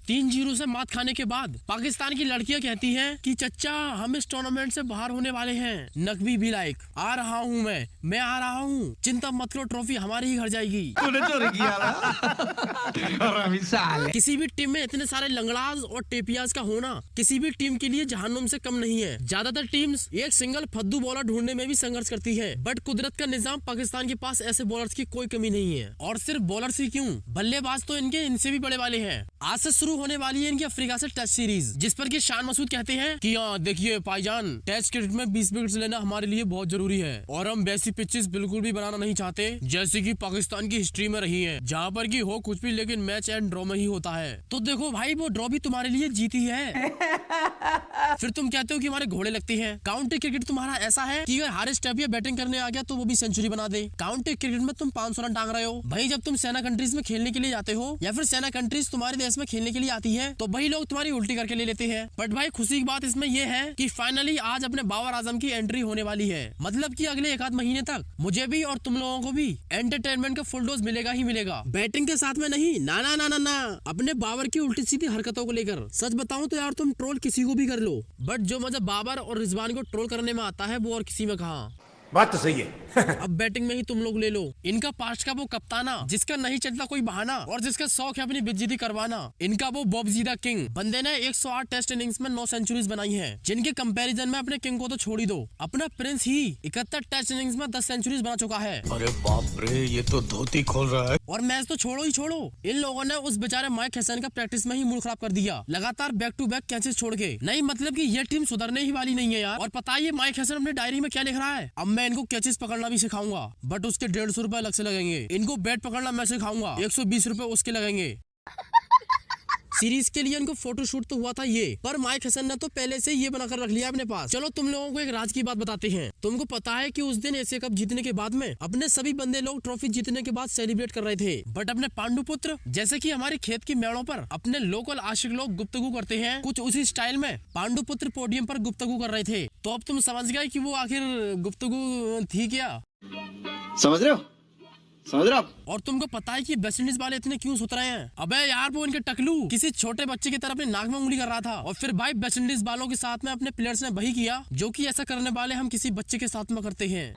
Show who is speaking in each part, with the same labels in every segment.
Speaker 1: 3-0 से मात खाने के बाद पाकिस्तान की लड़कियां कहती हैं कि चच्चा हम इस टूर्नामेंट से बाहर होने वाले हैं। नकवी भी लाइक आ रहा हूँ मैं आ रहा हूँ, चिंता मत करो, ट्रॉफी हमारे ही घर जाएगी।
Speaker 2: तूने चोरी किया ना।
Speaker 1: किसी भी टीम में इतने सारे लंगड़ाज और टेपियाज का होना किसी भी टीम के लिए जहन्नुम से कम नहीं है। ज्यादातर टीम्स एक सिंगल फद्दू बॉलर ढूंढने में भी संघर्ष करती है, बट कुदरत का निजाम, पाकिस्तान के पास ऐसे बॉलर्स की कोई कमी नहीं है। और सिर्फ बॉलर्स ही क्यों, बल्लेबाज तो इनसे भी बड़े वाले हैं। आज से शुरू होने वाली है इनकी अफ्रीका से टेस्ट सीरीज, जिस पर कि शान मसूद कहते हैं कि देखिए भाईजान, टेस्ट क्रिकेट में 20 विकेट लेना हमारे लिए बहुत जरूरी है और हम वैसी पिचेस बिल्कुल भी बनाना नहीं चाहते जैसे कि पाकिस्तान की हिस्ट्री में रही है, जहाँ पर कि हो कुछ भी लेकिन मैच एंड ड्रॉ में ही होता है। तो देखो भाई, वो ड्रॉ भी तुम्हारे लिए जीती है। फिर तुम कहते हो कि हमारे घोड़े लगते हैं। काउंटी क्रिकेट तुम्हारा ऐसा है कि अगर हारिस टैपिया बैटिंग करने आ गया तो वो भी सेंचुरी बना दे। काउंटी क्रिकेट में तुम 500 रन टांग रहे हो। भाई जब तुम सेना कंट्रीज में खेलने के लिए जाते हो या फिर सेना कंट्रीज तुम्हारे देश में खेलने के लिए आती है तो वही लोग तुम्हारी उल्टी करके ले लेते हैं। बट भाई खुशी की बात इसमें यह है कि फाइनली आज अपने बाबर आजम की एंट्री होने वाली है। मतलब कि अगले 1 आध महीने तक मुझे भी और तुम लोगों को भी एंटरटेनमेंट का फुल डोज मिलेगा ही मिलेगा। बैटिंग के साथ में नहीं, ना ना ना ना ना, अपने बाबर की उल्टी सीधी हरकतों को लेकर। सच बताऊं तो यार तुम ट्रोल किसी को भी कर लो, बट जो मजा बाबर और रिजवान को ट्रोल करने में आता है वो और किसी में कहा।
Speaker 2: बात तो सही है।
Speaker 1: अब बैटिंग में ही तुम लोग ले लो। इनका पास्ट का वो कप्ताना जिसका नहीं चलता कोई बहाना और जिसका शौक है अपनी बेइज्जती करवाना। इनका वो बॉबजीदा किंग, बंदे ने 108 टेस्ट इनिंग्स में 9 सेंचुरीज बनाई हैं, जिनके कंपैरिजन में अपने किंग को तो छोड़ ही दो। अपना प्रिंस ही 71 टेस्ट इनिंग्स में 10 सेंचुरीज बना चुका है।
Speaker 3: अरे बाप रे, ये तो धोती खोल रहा है।
Speaker 1: और मैच तो छोड़ो ही छोड़ो, इन लोगों ने उस बेचारे माइक हसन का प्रैक्टिस में ही मूड खराब कर दिया, लगातार बैक टू बैक कैचेस छोड़ के। नहीं मतलब कि ये टीम सुधरने ही वाली नहीं है यार। और पता है माइक हसन अपनी डायरी में क्या लिख रहा है? अब मैं इनको कैचेस पकड़ना भी सिखाऊंगा, बट उसके 150 रुपए अलग से लगेंगे। इनको बैट पकड़ना मैं सिखाऊंगा, 120 रुपए उसके लगेंगे। सीरीज के लिए इनको फोटोशूट तो हुआ था ये, पर माइक हसन ने तो पहले से ये बनाकर रख लिया अपने पास। चलो तुम लोगों को एक राज की बात बताते हैं। तुमको पता है कि उस दिन एशिया कप जीतने के बाद में अपने सभी बंदे लोग ट्रॉफी जीतने के बाद सेलिब्रेट कर रहे थे, बट अपने पांडु पुत्र जैसे कि हमारे खेत की मेड़ों पर अपने लोकल आशिक लोग गुफ्तगू करते हैं, कुछ उसी स्टाइल में पांडु पुत्र पोडियम पर गुफ्तगू कर रहे थे। तो अब तुम समझ गए कि वो आखिर गुफ्तगू थी क्या?
Speaker 4: समझ रहे हो? समझ रहे हो?
Speaker 1: और तुमको पता है कि वेस्ट इंडीज वाले इतने क्यों सुत रहे हैं? अबे यार वो इनके टकलू किसी छोटे बच्चे की तरह अपने नाक में उंगली कर रहा था। और फिर भाई वेस्ट इंडीज वालों के साथ में अपने प्लेयर्स ने वही किया जो कि ऐसा करने वाले हम किसी बच्चे के साथ में करते हैं।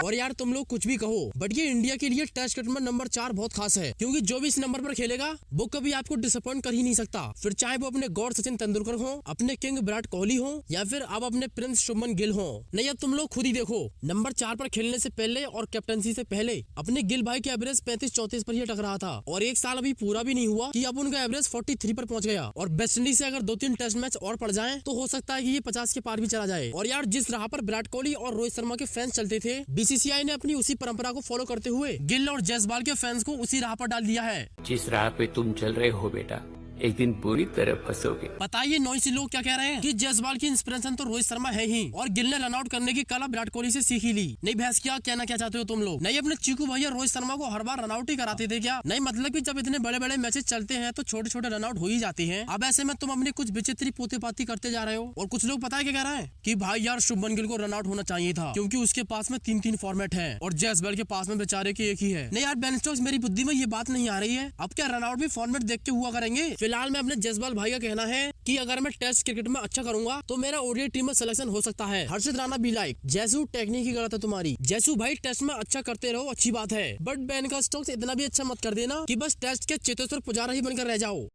Speaker 1: और यार तुम लोग कुछ भी कहो, बट ये इंडिया के लिए टेस्ट क्रिकेट में नंबर 4 बहुत खास है, क्योंकि जो भी इस नंबर पर खेलेगा वो कभी आपको डिसअपॉइंट कर ही नहीं सकता। फिर चाहे वो अपने गॉड सचिन तेंदुलकर हो, अपने किंग विराट कोहली हो, या फिर अब अपने प्रिंस शुभमन गिल हो। नहीं अब तुम लोग खुद ही देखो, नंबर 4 पर खेलने से पहले और कैप्टनसी से पहले अपने गिल भाई के एवरेज 35-34 पर ही अटक रहा था, और एक साल अभी पूरा भी नहीं हुआ कि अब उनका एवरेज 43 पर पहुंच गया। और वेस्ट इंडीज से अगर 2-3 टेस्ट मैच और पड़ जाएं तो हो सकता है कि ये 50 के पार भी चला जाए। और यार जिस राह पर विराट कोहली और रोहित शर्मा के फैंस चलते थे, बीसीसीआई ने अपनी उसी परंपरा को फॉलो करते हुए गिल और जयसवाल के फैंस को उसी राह पर डाल दिया है।
Speaker 5: जिस राह पे तुम चल रहे हो बेटा, एक दिन पूरी तरह फंसोगे।
Speaker 1: पता है ये नॉइसी लोग क्या कह रहे हैं कि जयसवाल की इंस्पिरेशन तो रोहित शर्मा है ही, और गिल ने रन आउट करने की कला विराट कोहली से सीख ही ली। नहीं भैंस क्या कहना क्या चाहते हो तुम लोग? नहीं अपने चीकू भैया रोहित शर्मा को हर बार रन आउट ही कराते थे क्या? नहीं मतलब कि जब इतने बड़े बड़े मैचेस चलते हैं तो छोटे छोटे रन आउट हो ही जाते हैं। अब ऐसे में तुम अपनी कुछ विचित्र पोते पाती करते जा रहे हो। और कुछ लोग पता है क्या कह रहे हैं कि भाई यार शुभमन गिल को रन आउट होना चाहिए था, क्योंकि उसके पास में 3-3 फॉर्मेट है और जयसवाल के पास में बेचारे के एक ही है। नहीं यार बेन स्टोक्स, मेरी बुद्धि में ये बात नहीं आ रही है। अब क्या रन आउट भी फॉर्मेट देख के हुआ करेंगे? फिलहाल मैं अपने जयसवाल भाई का कहना है कि अगर मैं टेस्ट क्रिकेट में अच्छा करूंगा तो मेरा ओडीआई टीम में सिलेक्शन हो सकता है। हर्षित राणा भी लाइक जैसू टेक्निक ही गलत है तुम्हारी। जैसू भाई टेस्ट में अच्छा करते रहो, अच्छी बात है, बट बेन का स्टोक्स इतना भी अच्छा मत कर देना कि बस टेस्ट के चेतेश्वर पुजारा ही बनकर रह जाओ।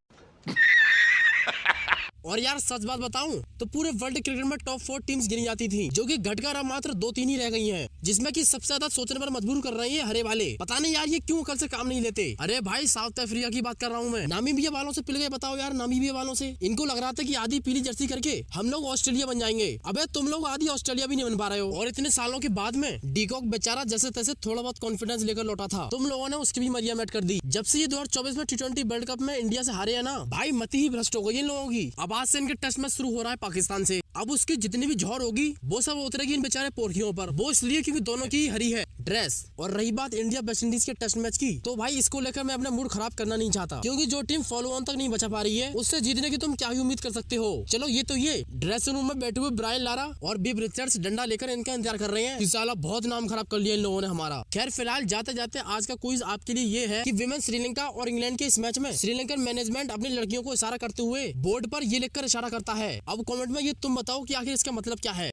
Speaker 1: और यार सच बात बताऊं तो पूरे वर्ल्ड क्रिकेट में टॉप 4 टीम्स गिनी जाती थी, जो कि घटकर अब मात्र 2-3 ही रह गई हैं, जिसमें कि सबसे ज्यादा सोचने पर मजबूर कर रहे हैं हरे वाले। पता नहीं यार ये क्यों कल से काम नहीं लेते। अरे भाई साउथ अफ्रीका की बात कर रहा हूँ मैं। नामीबिया वालों से पिल गए, बताओ यार नामीबिया वालों से। इनको लग रहा था कि आधी पीली जर्सी करके हम लोग ऑस्ट्रेलिया बन जाएंगे। अबे तुम लोग आधी ऑस्ट्रेलिया भी नहीं बन पा रहे हो, और इतने सालों के बाद में डीकॉक बेचारा जैसे तैसे थोड़ा बहुत कॉन्फिडेंस लेकर लौटा था, तुम लोगों ने उसकी भी मरिया मैट कर दी। जब से ये 2024 में T20 वर्ल्ड कप में इंडिया से हारे है ना भाई, मती ही भ्रष्ट हो गई इन लोगों की। अब आज से इनके टेस्ट मैच शुरू हो रहा है पाकिस्तान से। अब उसकी जितनी भी झोर होगी वो सब उतरेगी इन बेचारे पोर्खियों पर। वो इसलिए क्योंकि दोनों की हरी है ड्रेस। और रही बात इंडिया वेस्ट इंडीज के टेस्ट मैच की, तो भाई इसको लेकर मैं अपना मूड खराब करना नहीं चाहता, क्योंकि जो टीम फॉलो ऑन तक नहीं बचा पा रही है उससे जीतने की तुम क्या ही उम्मीद कर सकते हो। चलो ये तो ये ड्रेसिंग रूम में बैठे हुए ब्रायन लारा और बिब रिचर्ड्स डंडा लेकर इनका इंतजार कर रहे हैं कि साला बहुत नाम खराब कर लिया इन लोगों ने हमारा। खैर फिलहाल जाते जाते आज का क्विज आपके लिए ये है कि विमेन श्रीलंका और इंग्लैंड के इस मैच में श्रीलंकन मैनेजमेंट अपनी लड़कियों को इशारा करते हुए बोर्ड पर ये लिखकर इशारा करता है। अब कमेंट में ये तुम बताओ कि आखिर इसका मतलब क्या है।